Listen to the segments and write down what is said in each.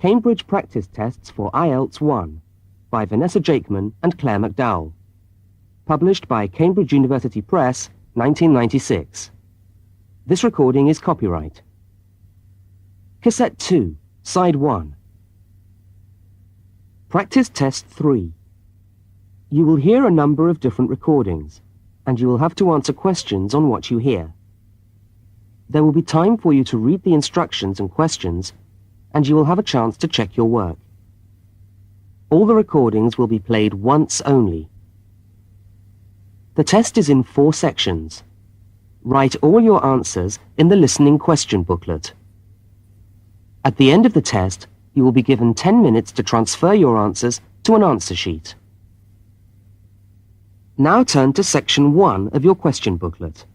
Cambridge Practice Tests for IELTS 1 by Vanessa Jakeman and Claire McDowell. Published by Cambridge University Press, 1996. This recording is copyright. Cassette 2, Side 1. Practice Test 3. You will hear a number of different recordings, and you will have to answer questions on what you hear. There will be time for you to read the instructions and questions, and you will have a chance to check your work. All the recordings will be played once only. The test is in 4 sections. Write all your answers in the listening question booklet. At the end of the test, you will be given 10 minutes to transfer your answers to an answer sheet. Now turn to section 1 of your question booklet.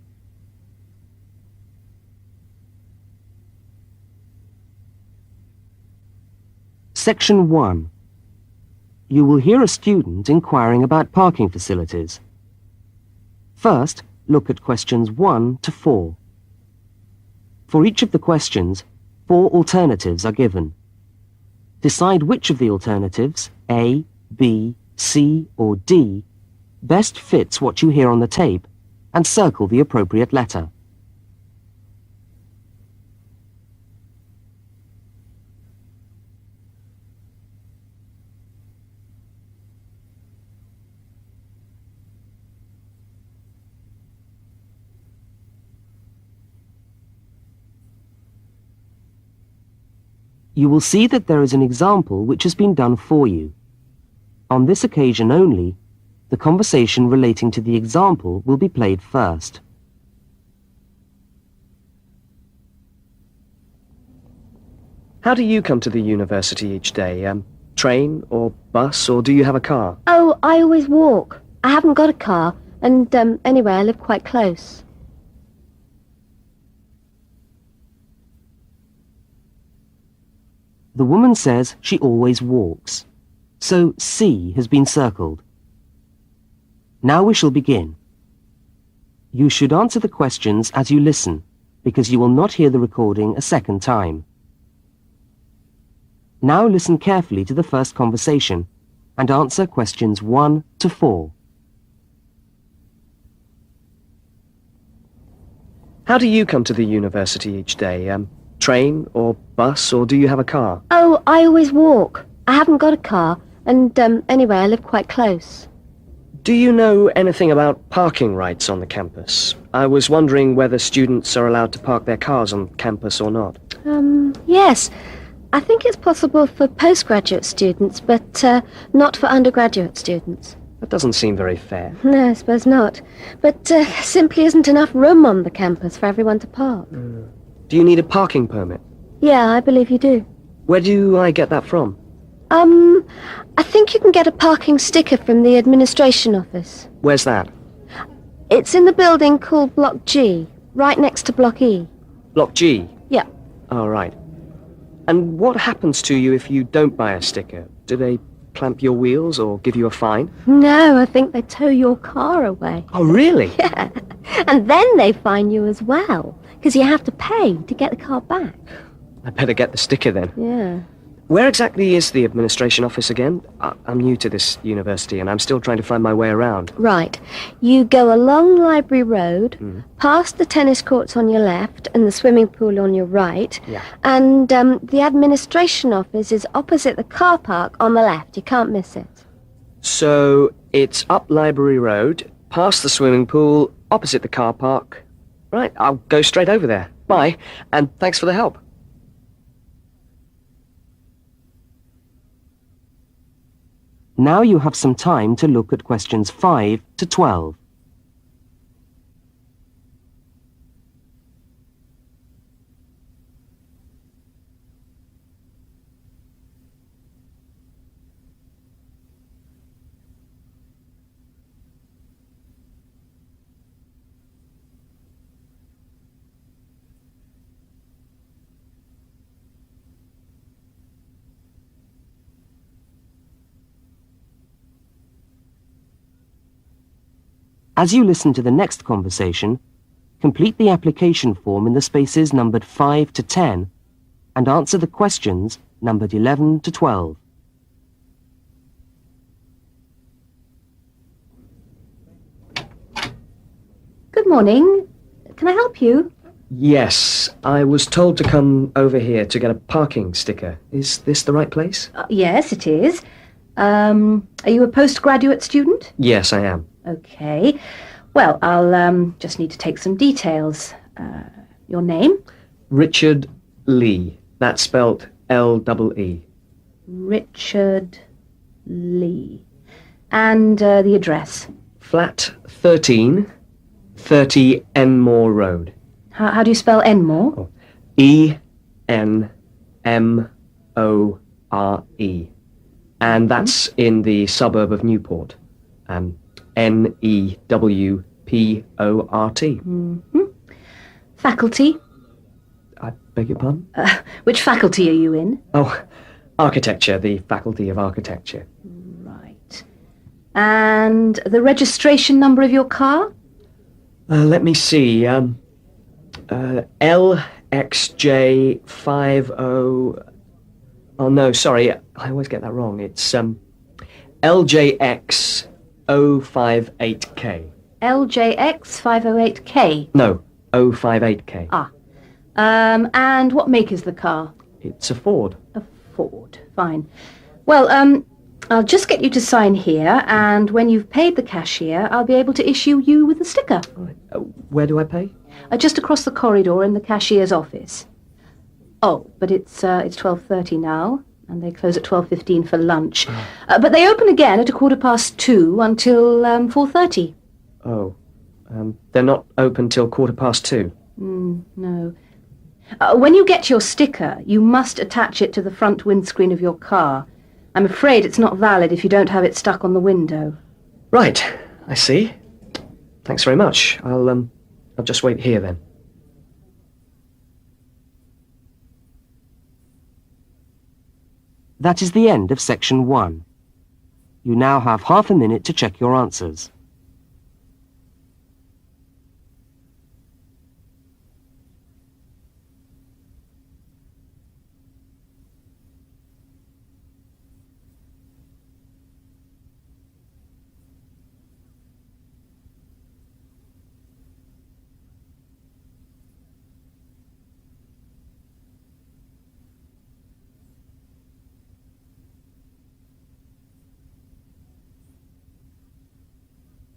Section 1. You will hear a student inquiring about parking facilities. First, look at questions 1 to 4. For each of the questions, 4 alternatives are given. Decide which of the alternatives, A, B, C, or D, best fits what you hear on the tape, and circle the appropriate letter. You will see that there is an example which has been done for you. On this occasion only, the conversation relating to the example will be played first. How do you come to the university each day? Train or bus, or do you have a car? Oh, I always walk. I haven't got a car, and anyway, I live quite close. The woman says she always walks, so C has been circled. Now we shall begin. You should answer the questions as you listen, because you will not hear the recording a second time. Now listen carefully to the first conversation and answer questions 1 to 4. How do you come to the university each day? Train or bus, or do you have a car? Oh, I always walk. I haven't got a car, and anyway, I live quite close. Do you know anything about parking rights on the campus? I was wondering whether students are allowed to park their cars on campus or not. Yes. I think it's possible for postgraduate students, but not for undergraduate students. That doesn't seem very fair. No, I suppose not. But simply isn't enough room on the campus for everyone to park. Do you need a parking permit? Yeah, I believe you do. Where do I get that from? I think you can get a parking sticker from the administration office. Where's that? It's in the building called Block G, right next to Block E. Block G? Yeah. Oh, right. And what happens to you if you don't buy a sticker? Do they clamp your wheels or give you a fine? No, I think they tow your car away. Oh, really? Yeah. And then they fine you as well, because you have to pay to get the car back. I better get the sticker then. Yeah. Where exactly is the administration office again? I'm new to this university and I'm still trying to find my way around. Right. You go along Library Road, past the tennis courts on your left and the swimming pool on your right. Yeah. And the administration office is opposite the car park on the left. You can't miss it. So it's up Library Road, past the swimming pool, opposite the car park. Right, I'll go straight over there. Bye, and thanks for the help. Now you have some time to look at questions 5 to 12. As you listen to the next conversation, complete the application form in the spaces numbered 5 to 10 and answer the questions numbered 11 to 12. Good morning. Can I help you? Yes, I was told to come over here to get a parking sticker. Is this the right place? Yes, it is. Are you a postgraduate student? Yes, I am. Okay. Well, I'll just need to take some details. Your name? Richard Lee. That's spelt L-E-E. Richard Lee. And the address? Flat 13, 30 Enmore Road. How do you spell Enmore? E-N-M-O-R-E. And that's in the suburb of Newport. N-E-W-P-O-R-T. Mm-hmm. Faculty? I beg your pardon? Which faculty are you in? Oh, architecture, the Faculty of Architecture. Right. And the registration number of your car? Let me see. LXJ50... Oh, no, sorry. I always get that wrong. It's LJX058K. LJX508K. No, 058K. And what make is the car? It's a Ford. A Ford. Fine. Well, I'll just get you to sign here, and when you've paid the cashier, I'll be able to issue you with a sticker. All right. Where do I pay? Just across the corridor in the cashier's office. Oh, but it's 12:30 now, and they close at 12:15 for lunch. But they open again at 2:15 until 4:30. Oh, they're not open till 2:15. No. When you get your sticker, you must attach it to the front windscreen of your car. I'm afraid it's not valid if you don't have it stuck on the window. Right, I see. Thanks very much. I'll just wait here then. That is the end of section 1. You now have half a minute to check your answers.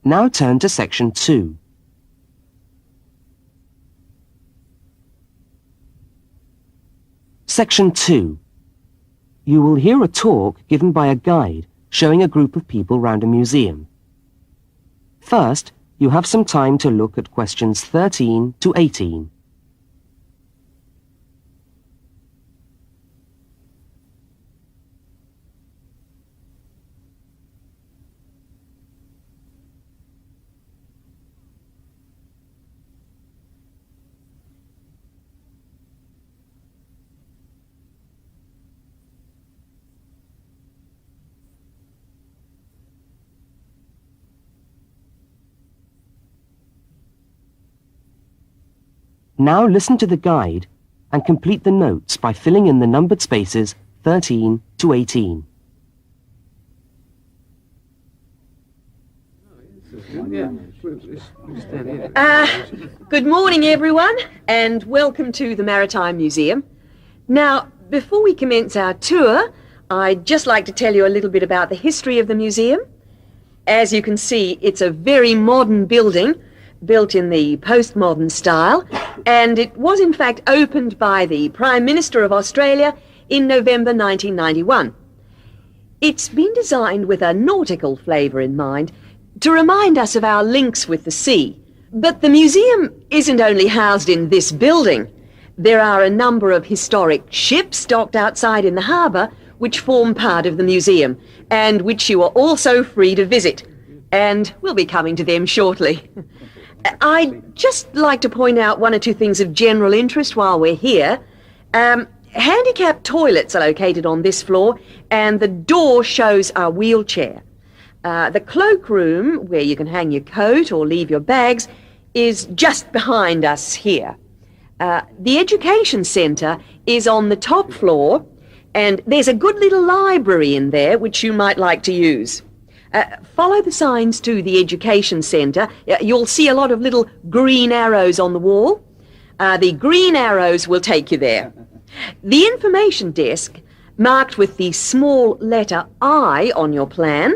Now turn to section 2. Section 2. You will hear a talk given by a guide showing a group of people round a museum. First, you have some time to look at questions 13 to 18. Now listen to the guide and complete the notes by filling in the numbered spaces 13 to 18. Good morning, everyone, and welcome to the Maritime Museum. Now, before we commence our tour, I'd just like to tell you a little bit about the history of the museum. As you can see, it's a very modern building, built in the postmodern style, and it was in fact opened by the Prime Minister of Australia in November 1991. It's been designed with a nautical flavour in mind to remind us of our links with the sea. But the museum isn't only housed in this building. There are a number of historic ships docked outside in the harbour which form part of the museum, and which you are also free to visit. And we'll be coming to them shortly. I'd just like to point out one or two things of general interest while we're here. Handicapped toilets are located on this floor, and the door shows a wheelchair. The cloakroom, where you can hang your coat or leave your bags, is just behind us here. The education centre is on the top floor, And there's a good little library in there which you might like to use. Follow the signs to the Education Centre. You'll see a lot of little green arrows on the wall. The green arrows will take you there. The information desk, marked with the small letter I on your plan,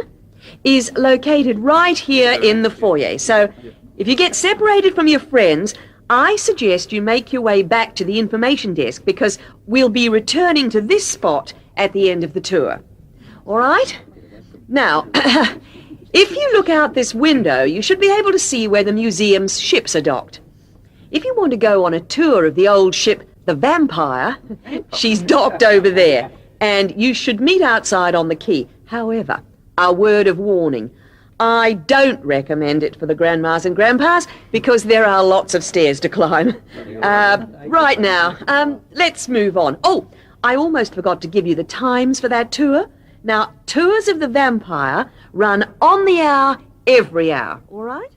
is located right here in the foyer. So if you get separated from your friends, I suggest you make your way back to the information desk because we'll be returning to this spot at the end of the tour. All right? Now, if you look out this window, you should be able to see where the museum's ships are docked. If you want to go on a tour of the old ship, the Vampire, she's docked over there, and you should meet outside on the quay. However, a word of warning. I don't recommend it for the grandmas and grandpas because there are lots of stairs to climb. Right now, let's move on. Oh, I almost forgot to give you the times for that tour. Now, tours of the Vampire run on the hour, every hour, all right?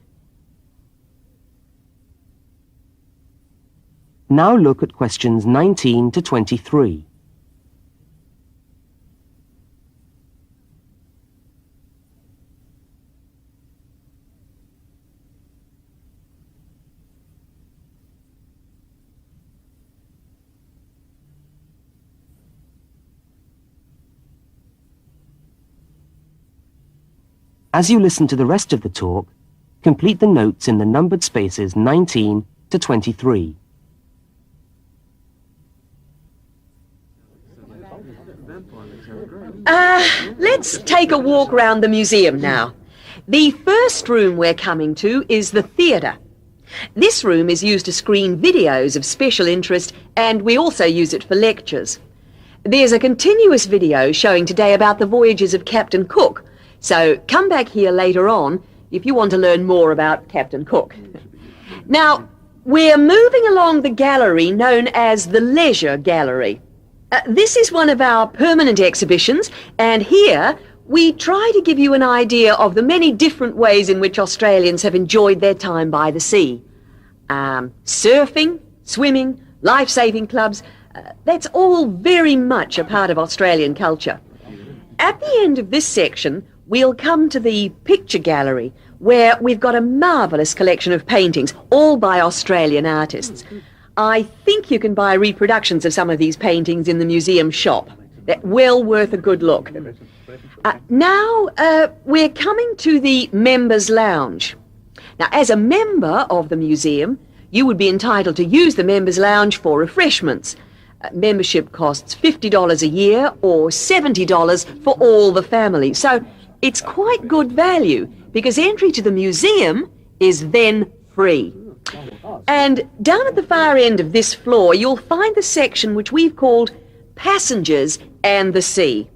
Now look at questions 19 to 23. As you listen to the rest of the talk, complete the notes in the numbered spaces 19 to 23. Let's take a walk around the museum now. The first room we're coming to is the theatre. This room is used to screen videos of special interest, and we also use it for lectures. There's a continuous video showing today about the voyages of Captain Cook, so come back here later on if you want to learn more about Captain Cook. Now, we're moving along the gallery known as the Leisure Gallery. This is one of our permanent exhibitions, and here we try to give you an idea of the many different ways in which Australians have enjoyed their time by the sea. Surfing, swimming, life-saving clubs, that's all very much a part of Australian culture. At the end of this section, we'll come to the picture gallery, where we've got a marvellous collection of paintings, all by Australian artists. I think you can buy reproductions of some of these paintings in the museum shop. They're well worth a good look. Now, we're coming to the Members' Lounge. Now, as a member of the museum, you would be entitled to use the Members' Lounge for refreshments. Membership costs $50 a year or $70 for all the family. So it's quite good value because entry to the museum is then free. And down at the far end of this floor, you'll find the section which we've called Passengers and the Sea.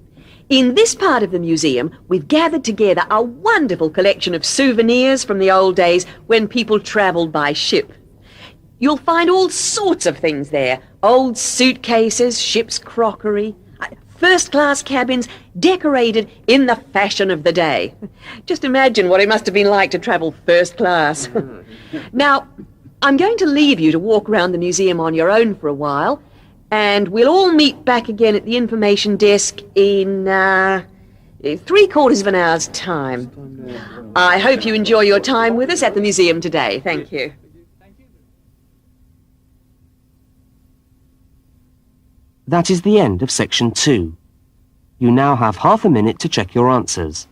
In this part of the museum, we've gathered together a wonderful collection of souvenirs from the old days when people travelled by ship. You'll find all sorts of things there. Old suitcases, ship's crockery, first-class cabins decorated in the fashion of the day. Just imagine what it must have been like to travel first class. Now, I'm going to leave you to walk around the museum on your own for a while, and we'll all meet back again at the information desk in 3/4 of an hour's time. I hope you enjoy your time with us at the museum today. Thank you. That is the end of section 2. You now have half a minute to check your answers.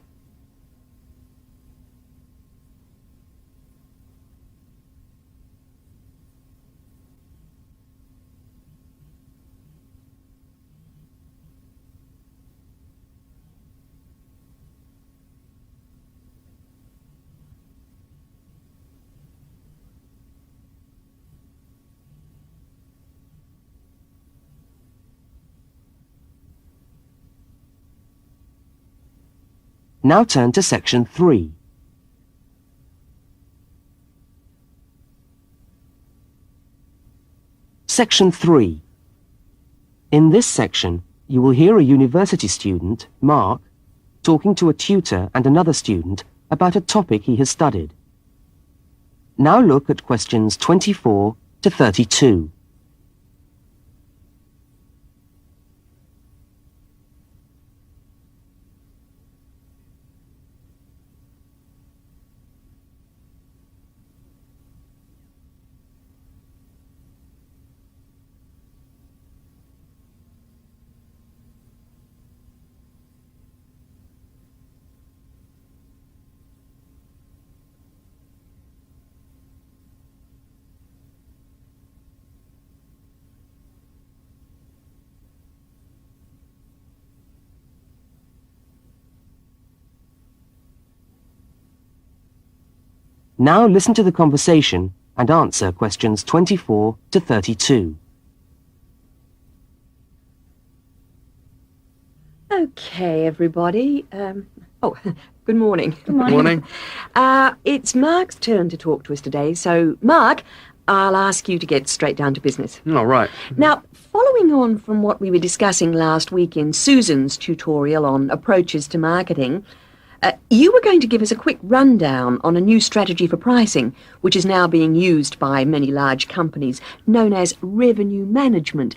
Now turn to section 3. Section 3. In this section, you will hear a university student, Mark, talking to a tutor and another student about a topic he has studied. Now look at questions 24 to 32. Now listen to the conversation and answer questions 24 to 32. Okay, everybody. Good morning. Good morning. Morning. It's Mark's turn to talk to us today. So, Mark, I'll ask you to get straight down to business. All right. Now, following on from what we were discussing last week in Susan's tutorial on approaches to marketing, you were going to give us a quick rundown on a new strategy for pricing, which is now being used by many large companies, known as revenue management,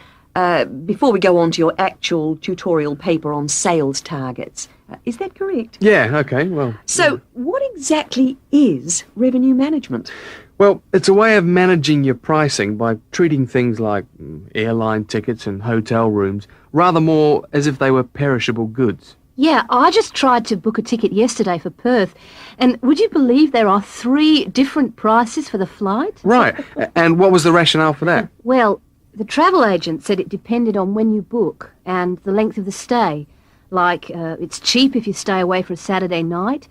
before we go on to your actual tutorial paper on sales targets. Is that correct? Yeah, okay, well... So, what exactly is revenue management? Well, it's a way of managing your pricing by treating things like airline tickets and hotel rooms rather more as if they were perishable goods. Yeah, I just tried to book a ticket yesterday for Perth, and would you believe there are 3 different prices for the flight? Right, and what was the rationale for that? Well, the travel agent said it depended on when you book and the length of the stay. Like, it's cheap if you stay away for a Saturday night,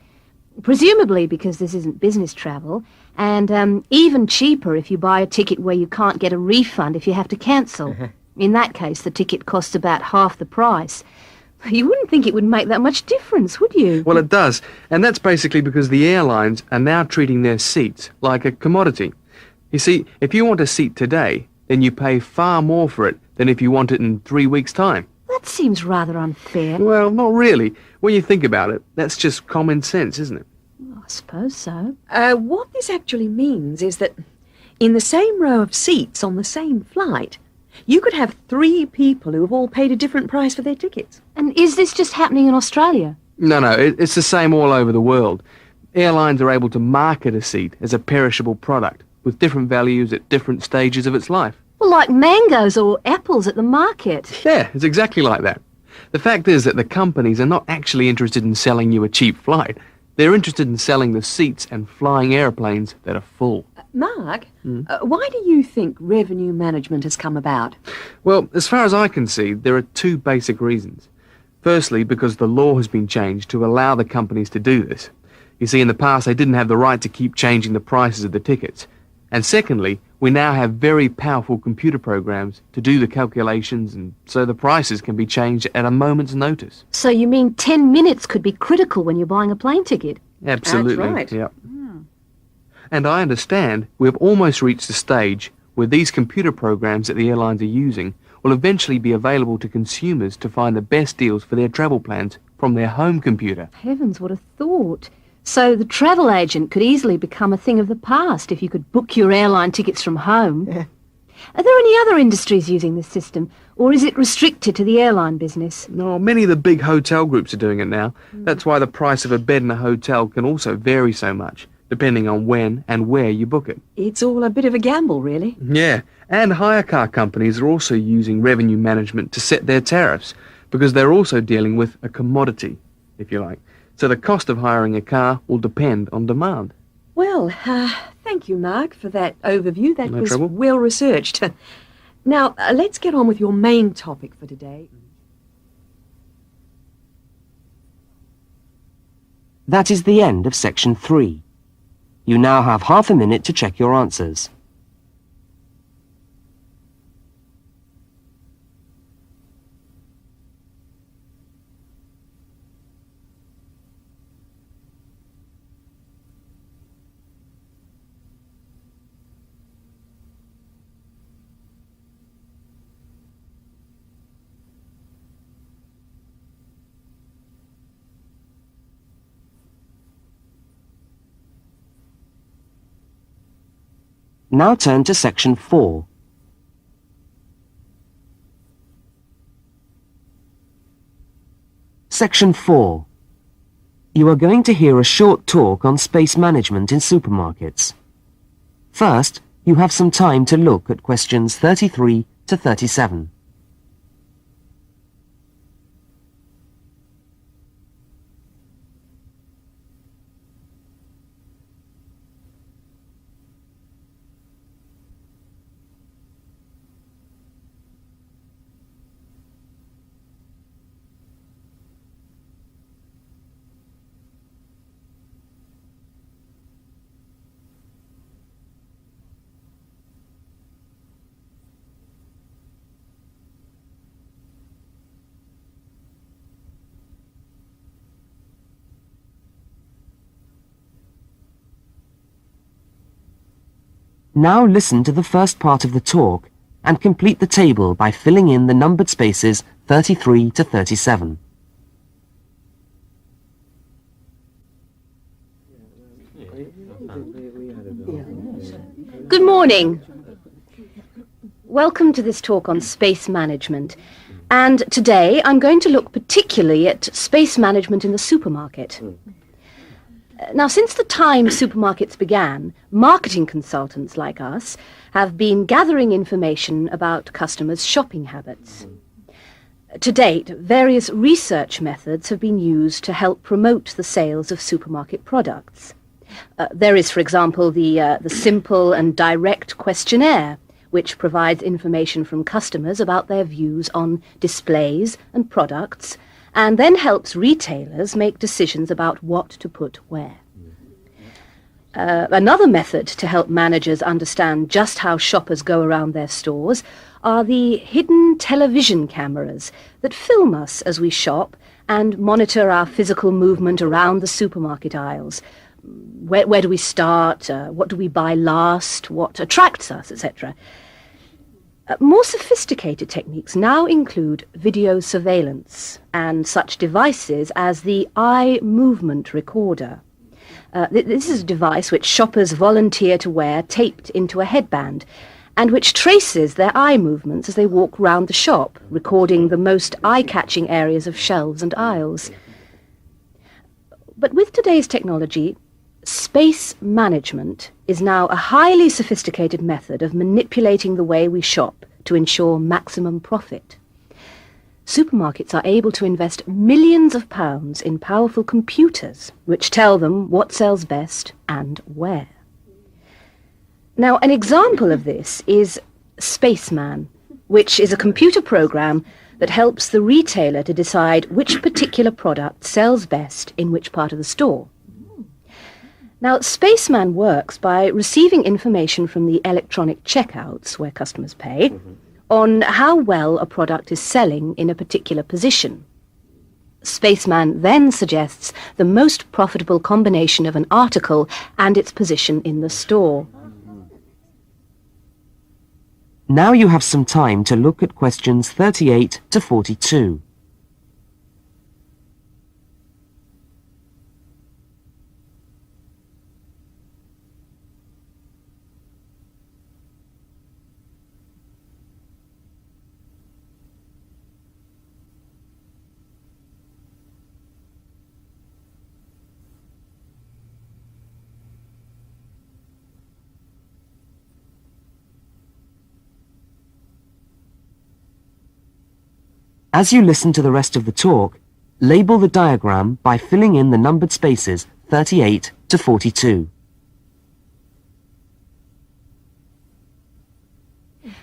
presumably because this isn't business travel, and even cheaper if you buy a ticket where you can't get a refund if you have to cancel. In that case, the ticket costs about half the price. You wouldn't think it would make that much difference, would you? Well, it does, and that's basically because the airlines are now treating their seats like a commodity. You see, if you want a seat today, then you pay far more for it than if you want it in 3 weeks' time. That seems rather unfair. Well, not really. When you think about it, that's just common sense, isn't it? I suppose so. What this actually means is that in the same row of seats on the same flight, you could have 3 people who have all paid a different price for their tickets. And is this just happening in Australia? No, it's the same all over the world. Airlines are able to market a seat as a perishable product with different values at different stages of its life. Well, like mangoes or apples at the market. Yeah, it's exactly like that. The fact is that the companies are not actually interested in selling you a cheap flight. They're interested in selling the seats and flying airplanes that are full. Mark, why do you think revenue management has come about? Well, as far as I can see, there are 2 basic reasons. Firstly, because the law has been changed to allow the companies to do this. You see, in the past, they didn't have the right to keep changing the prices of the tickets. And secondly, we now have very powerful computer programs to do the calculations, and so the prices can be changed at a moment's notice. So you mean 10 minutes could be critical when you're buying a plane ticket? Absolutely. That's right. Yep. And I understand we've almost reached the stage where these computer programs that the airlines are using will eventually be available to consumers to find the best deals for their travel plans from their home computer. Heavens, what a thought. So the travel agent could easily become a thing of the past if you could book your airline tickets from home. Are there any other industries using this system, or is it restricted to the airline business? No, many of the big hotel groups are doing it now. That's why the price of a bed in a hotel can also vary so much, depending on when and where you book it. It's all a bit of a gamble, really. Yeah, and hire car companies are also using revenue management to set their tariffs, because they're also dealing with a commodity, if you like. So the cost of hiring a car will depend on demand. Well, thank you, Mark, for that overview. That No was trouble. well researched. Now, let's get on with your main topic for today. That is the end of section 3. You now have half a minute to check your answers. Now turn to section 4. Section 4. You are going to hear a short talk on space management in supermarkets. First, you have some time to look at questions 33 to 37. Now listen to the first part of the talk and complete the table by filling in the numbered spaces 33 to 37. Good morning. Welcome to this talk on space management. And today I'm going to look particularly at space management in the supermarket. Now, since the time supermarkets began, marketing consultants like us have been gathering information about customers' shopping habits. To date, various research methods have been used to help promote the sales of supermarket products. There is, for example, the simple and direct questionnaire, which provides information from customers about their views on displays and products, and then helps retailers make decisions about what to put where. Another method to help managers understand just how shoppers go around their stores are the hidden television cameras that film us as we shop and monitor our physical movement around the supermarket aisles. Where do we start? What do we buy last? What attracts us, etc.? More sophisticated techniques now include video surveillance and such devices as the eye movement recorder. This is a device which shoppers volunteer to wear taped into a headband and which traces their eye movements as they walk round the shop, recording the most eye-catching areas of shelves and aisles. But with today's technology, space management is now a highly sophisticated method of manipulating the way we shop to ensure maximum profit. Supermarkets are able to invest millions of pounds in powerful computers which tell them what sells best and where. Now, an example of this is Spaceman, which is a computer program that helps the retailer to decide which particular product sells best in which part of the store. Now, Spaceman works by receiving information from the electronic checkouts where customers pay on how well a product is selling in a particular position. Spaceman then suggests the most profitable combination of an article and its position in the store. Now you have some time to look at questions 38 to 42. As you listen to the rest of the talk, label the diagram by filling in the numbered spaces 38 to 42.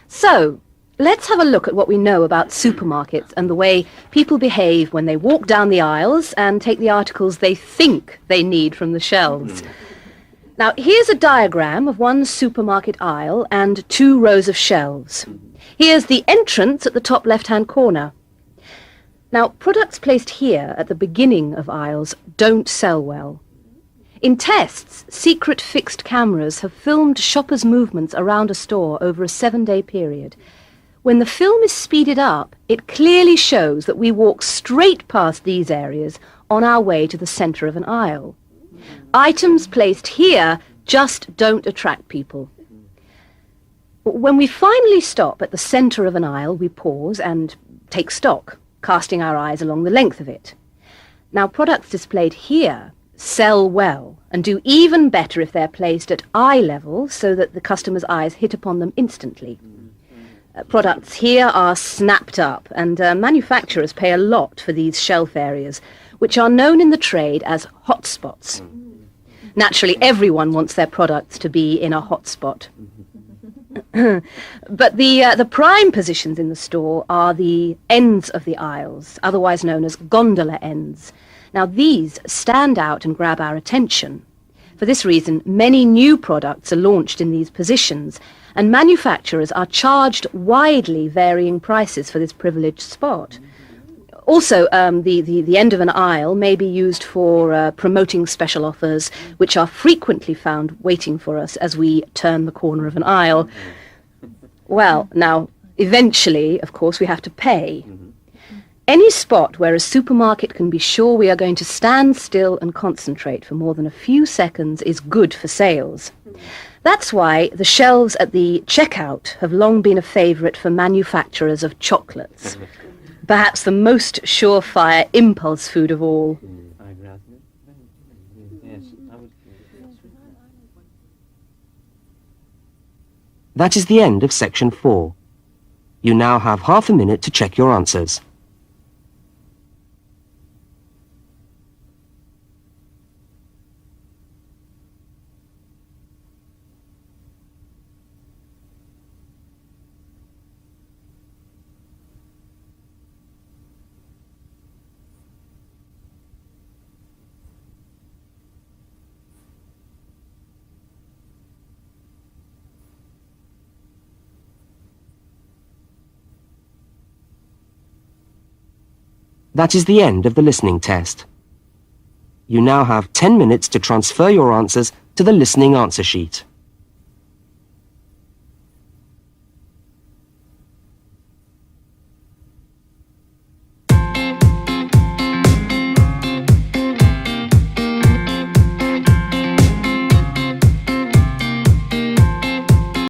So, let's have a look at what we know about supermarkets and the way people behave when they walk down the aisles and take the articles they think they need from the shelves. Now, here's a diagram of one supermarket aisle and 2 rows of shelves. Here's the entrance at the top left-hand corner. Now, products placed here at the beginning of aisles don't sell well. In tests, secret fixed cameras have filmed shoppers' movements around a store over a 7-day period. When the film is speeded up, it clearly shows that we walk straight past these areas on our way to the centre of an aisle. Items placed here just don't attract people. When we finally stop at the centre of an aisle, we pause and take stock, casting our eyes along the length of it. Now, products displayed here sell well and do even better if they're placed at eye level so that the customer's eyes hit upon them instantly. Products here are snapped up, and manufacturers pay a lot for these shelf areas, which are known in the trade as hotspots. Naturally, everyone wants their products to be in a hotspot. But the prime positions in the store are the ends of the aisles, otherwise known as gondola ends. Now, these stand out and grab our attention. For this reason, many new products are launched in these positions, and manufacturers are charged widely varying prices for this privileged spot. Also, the end of an aisle may be used for promoting special offers, which are frequently found waiting for us as we turn the corner of an aisle. Well, now, eventually, of course, we have to pay. Any spot where a supermarket can be sure we are going to stand still and concentrate for more than a few seconds is good for sales. That's why the shelves at the checkout have long been a favourite for manufacturers of chocolates. Perhaps the most surefire impulse food of all. That is the end of section 4. You now have half a minute to check your answers. That is the end of the listening test. You now have 10 minutes to transfer your answers to the listening answer sheet.